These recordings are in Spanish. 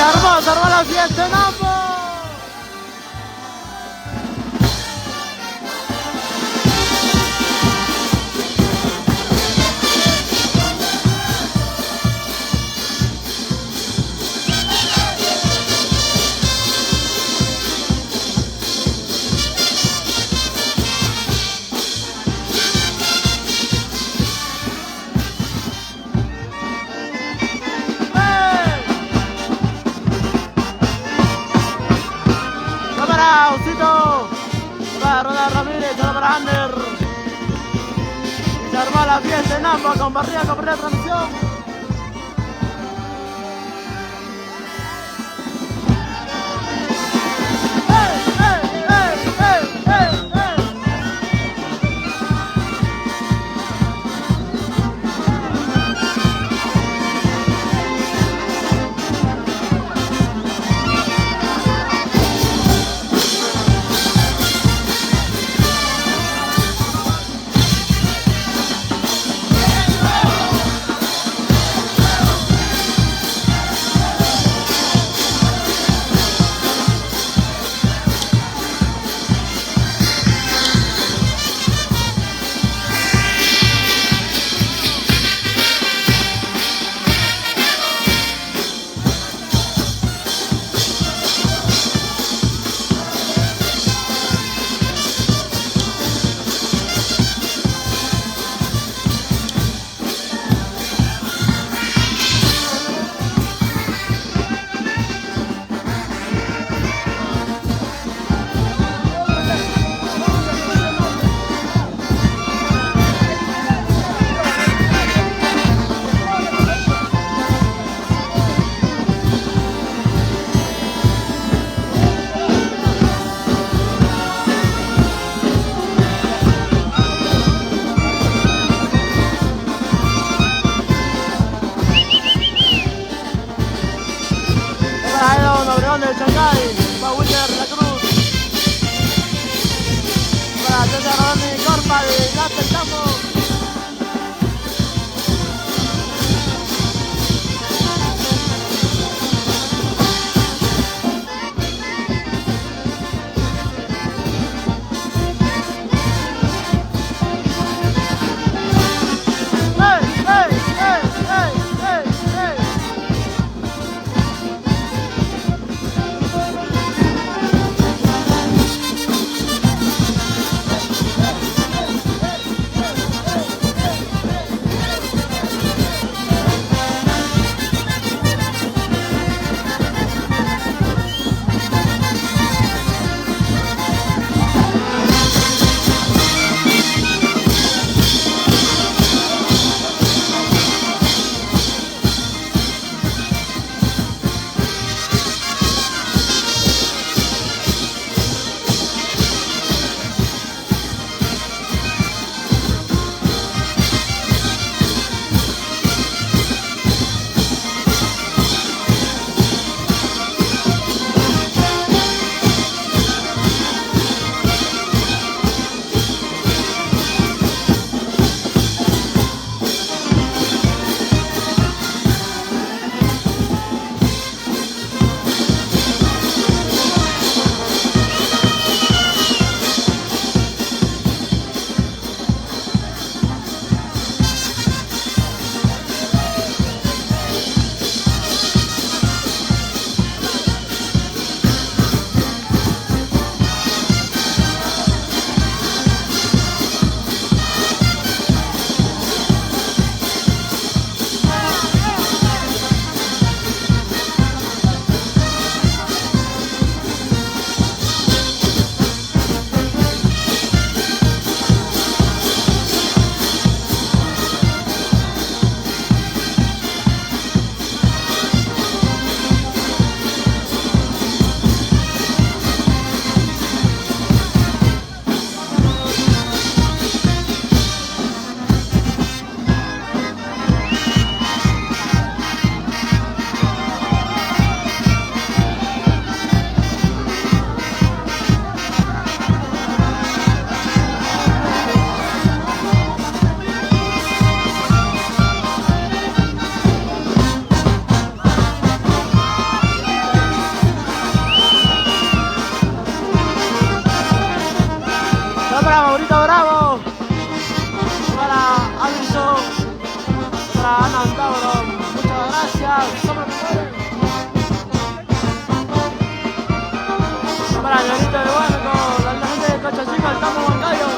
Se armó la fiesta en ambos. Ronald Ramírez, para Ander. Se armó la fiesta en ambos, compartida transmisión. De Chancay, para Wilmer La Cruz, para César Rodríguez Corpa de Lata el Campo. Danielito del Barco, la gente de Cocha Chica, estamos bancarios.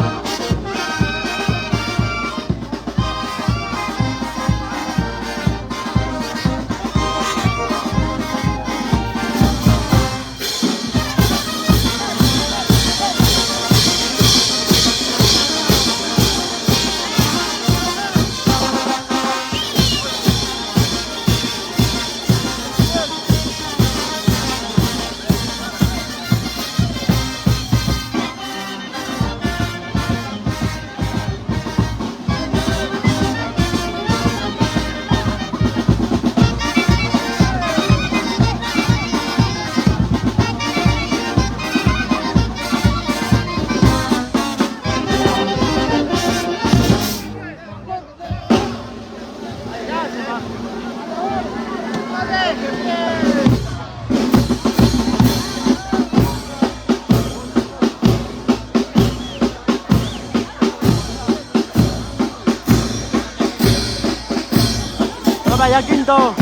Toca ya quinto.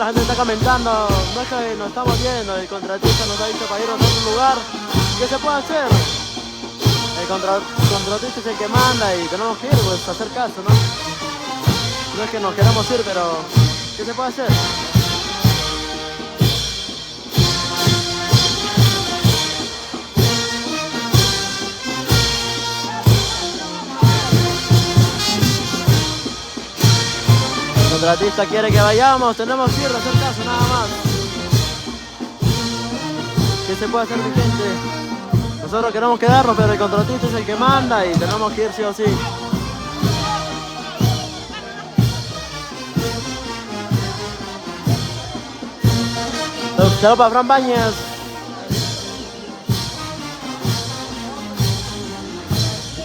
la gente está comentando, no es que nos estamos viendo, el contratista nos ha dicho para irnos a otro lugar. ¿Qué se puede hacer? El contratista es el que manda y tenemos que ir, pues, a hacer caso, ¿no? No es que nos queramos ir, pero ¿qué se puede hacer? El contratista quiere que vayamos, tenemos que ir a hacer caso, nada más. ¿Qué se puede hacer, mi gente? Nosotros queremos quedarnos, pero el contratista es el que manda y tenemos que ir sí o sí. Saludos para Fran Bañez.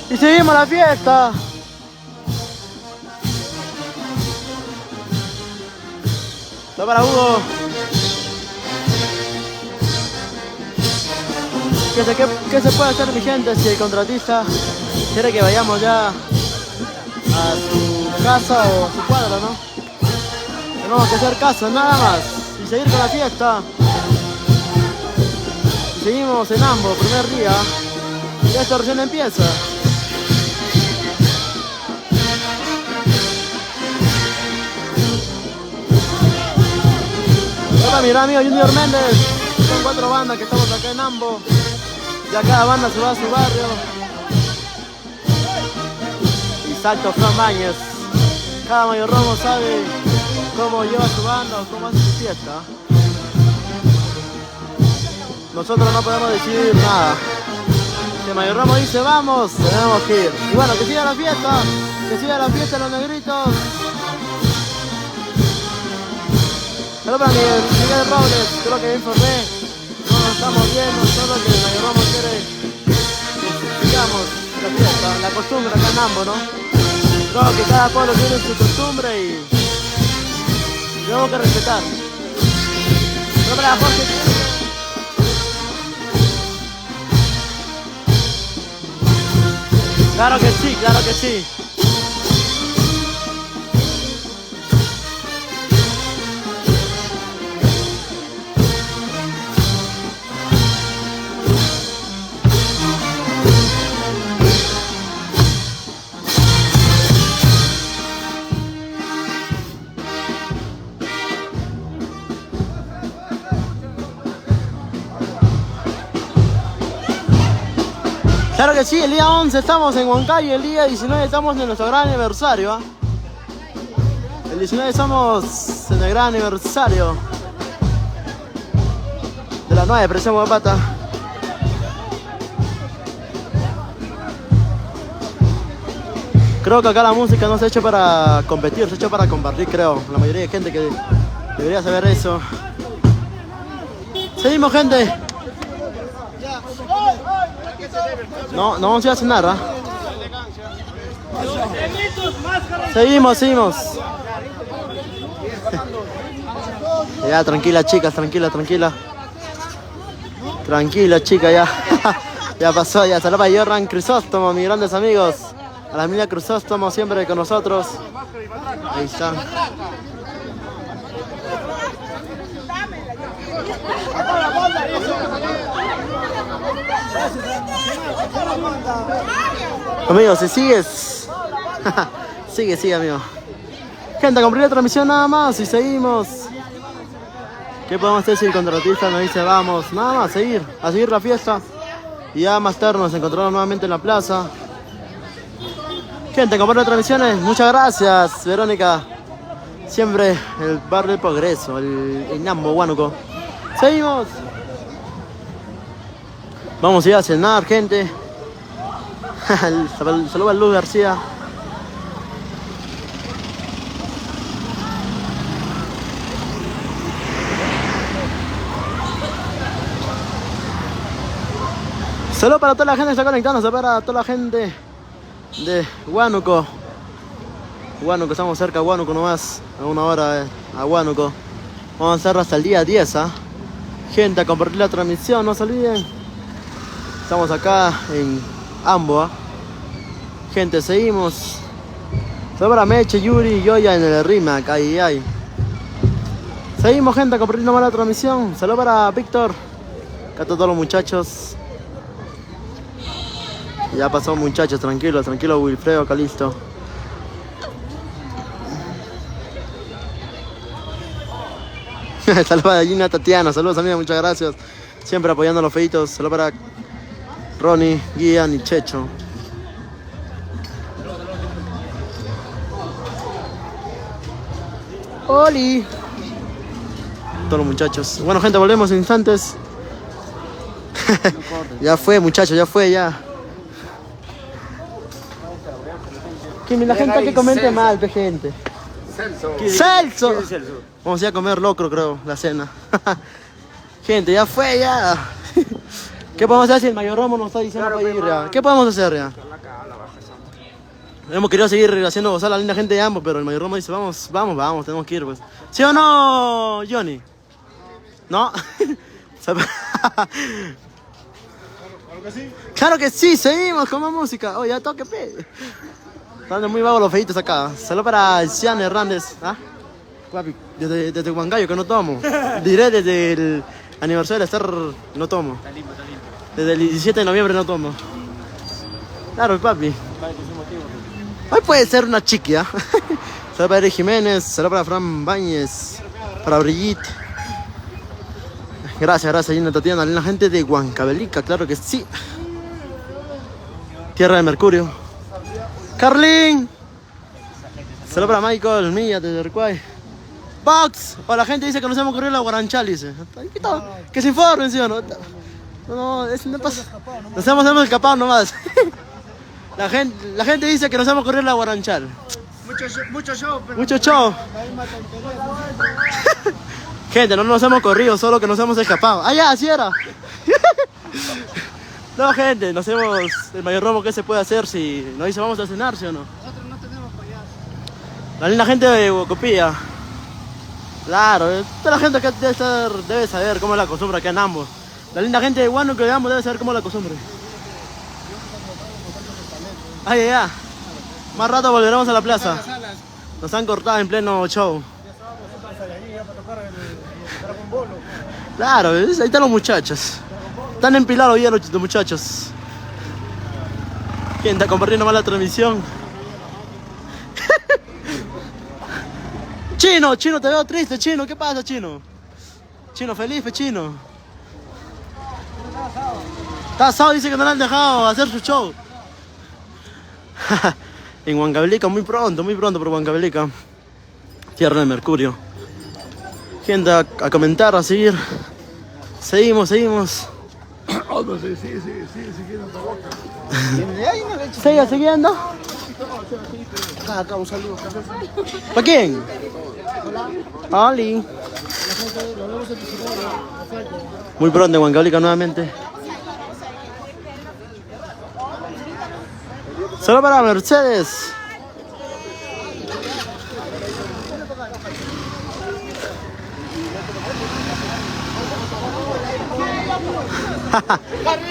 Y seguimos la fiesta. Saludos para Hugo. ¿Qué se puede hacer, mi gente, si el contratista quiere que vayamos ya a su casa o a su cuadra, ¿no? Tenemos que hacer caso, nada más. Y seguir con la fiesta. Y seguimos en Ambo, primer día. Y esto recién empieza. Hola, mi gran amigo Junior Méndez. Son 4 bandas que estamos acá en Ambo. Ya cada banda se va a su barrio. Y Salto Fran Bañez. Cada mayordomo sabe cómo lleva su banda o cómo hace su fiesta. Nosotros no podemos decidir nada. Si el mayordomo dice vamos, tenemos que ir. Y bueno, que siga la fiesta los negritos. Saludos para Miguel Robles, creo que me informé. No nos estamos viendo, solo que el mayordomo quiere que sigamos la fiesta, la costumbre acá en Ambo, ¿no? Creo que cada pueblo tiene su costumbre y tenemos que respetar. Saludos para Jorge. Claro que sí, claro que sí. Claro que sí, el día 11 estamos en Huancayo, el día 19 estamos en nuestro gran aniversario, ¿eh? El 19 estamos en el gran aniversario de la 9 Presión Huapata. Creo que acá la música no se ha hecho para competir, se ha hecho para compartir, creo. La mayoría de gente que debería saber eso. Seguimos, gente. No vamos a ir a cenar, ¿ah? Seguimos. Ya, tranquila, chicas, tranquila. Tranquila, chica, ya. Ya pasó, ya. Saludos para Jordan Crisóstomo, mis grandes amigos. A la familia Crisóstomo siempre con nosotros. Ahí está. Amigo, si sigues. Sigue, amigo. Gente, compré la transmisión nada más y seguimos. ¿Qué podemos hacer si el contratista nos dice vamos? Nada más, a seguir la fiesta. Y ya más tarde nos encontramos nuevamente en la plaza. Gente, compré las transmisiones. Muchas gracias, Verónica. Siempre el barrio del progreso, el Nambo, Huánuco. Seguimos. Vamos a ir a cenar, gente. Saludos a Luz García. Saludos para toda la gente que está conectándose, para toda la gente de Huánuco. Estamos cerca de Huánuco nomás, a 1 hora a Huánuco. Vamos a hacerlo hasta el día 10, ¿eh? Gente, a compartir la transmisión, no se olviden. Estamos acá en Ambo, ¿eh? Gente, seguimos. Saludos para Meche, Yuri y Yoya en el Rimac, ahí. Seguimos, gente, compartiendo más la transmisión. Saludos para Víctor. Acá están todos los muchachos. Ya pasó, muchachos, tranquilo, tranquilo, Wilfredo, Calisto. Saludos a Gina, Tatiana, saludos amiga, muchas gracias. Siempre apoyando a los feitos. Saludos para Ronnie, Guian y Checho. ¡Oli! Todos los muchachos. Bueno, gente, volvemos en instantes. Ya fue, muchachos, ya fue, ya. Que la gente que comente mal, gente. ¡Celso! Vamos a ir a comer locro, creo, la cena. Gente, ya fue, ya. ¿Qué podemos hacer si el mayordomo nos está diciendo para ir ya? ¿Qué podemos hacer ya? Hemos querido seguir haciendo gozar a la linda gente de ambos, pero el mayordomo dice, vamos, tenemos que ir, pues. ¿Sí o no, Johnny? ¿No? Claro que sí, seguimos con más música. Oye, ya toque, pe. Están muy vagos los feitos acá. Saludos para Cian Hernández. ¿Ah? Papi, desde Huancayo que no tomo. Diré desde el aniversario de estar no tomo. Desde el 17 de noviembre no tomo. Claro, papi. Hoy puede ser una chiquia. Saludos para Eric Jiménez. Saludos para Fran Báñez. Para Brigitte. Gracias, Gina, Tatiana. La gente de Huancavelica, claro que sí. Tierra de Mercurio. Carlín. Saludos para Michael Milla desde Uruguay. Box. O la gente dice que nos hemos corrido la Guaranchal, dice. Que se informen, ¿sí o no? No, no pasa. Nos hemos escapado nomás. La gente dice que nos hemos corrido la Guaranchal. Mucho show. Mucho show. Gente, no nos hemos corrido, solo que nos hemos escapado. ¡Ah, ya! ¡Así era! No, gente, nos hemos... El mayordomo, ¿qué se puede hacer si nos dice vamos a cenar, sí o no? Nosotros no tenemos payaso. La linda gente de Huacopía. Claro, toda la gente que debe saber cómo es la costumbre acá en ambos. La linda gente de Huánuco que ambos debe saber cómo es la costumbre. Ay, ya. Más rato volveremos a la plaza. Nos han cortado en pleno show. Claro, ahí están los muchachos. Están empilados ya los muchachos. ¿Quién está compartiendo más la transmisión? Chino, te veo triste, Chino. ¿Qué pasa, Chino? Chino, feliz, Chino. Está asado, dice que no le han dejado hacer su show. En Huancavelica, muy pronto por Huancavelica. Tierra de Mercurio. Gente, a comentar, a seguir. Seguimos. Sigue siguiendo. Acá un saludo. ¿Para quién? Oli. Muy pronto en Huancavelica nuevamente. Solo para Mercedes.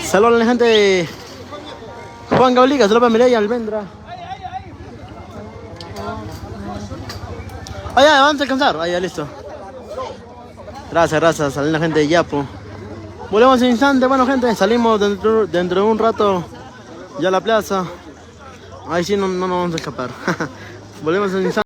Saludos a la gente de Huancavelica, saludos para Mireia Almendra. Ya, vamos a alcanzar. Ya, listo. Gracias a la gente de Yapo. Volvemos en instante. Bueno, gente, salimos dentro de un rato ya a la plaza. Ahí sí no nos vamos a escapar. Volvemos en instante.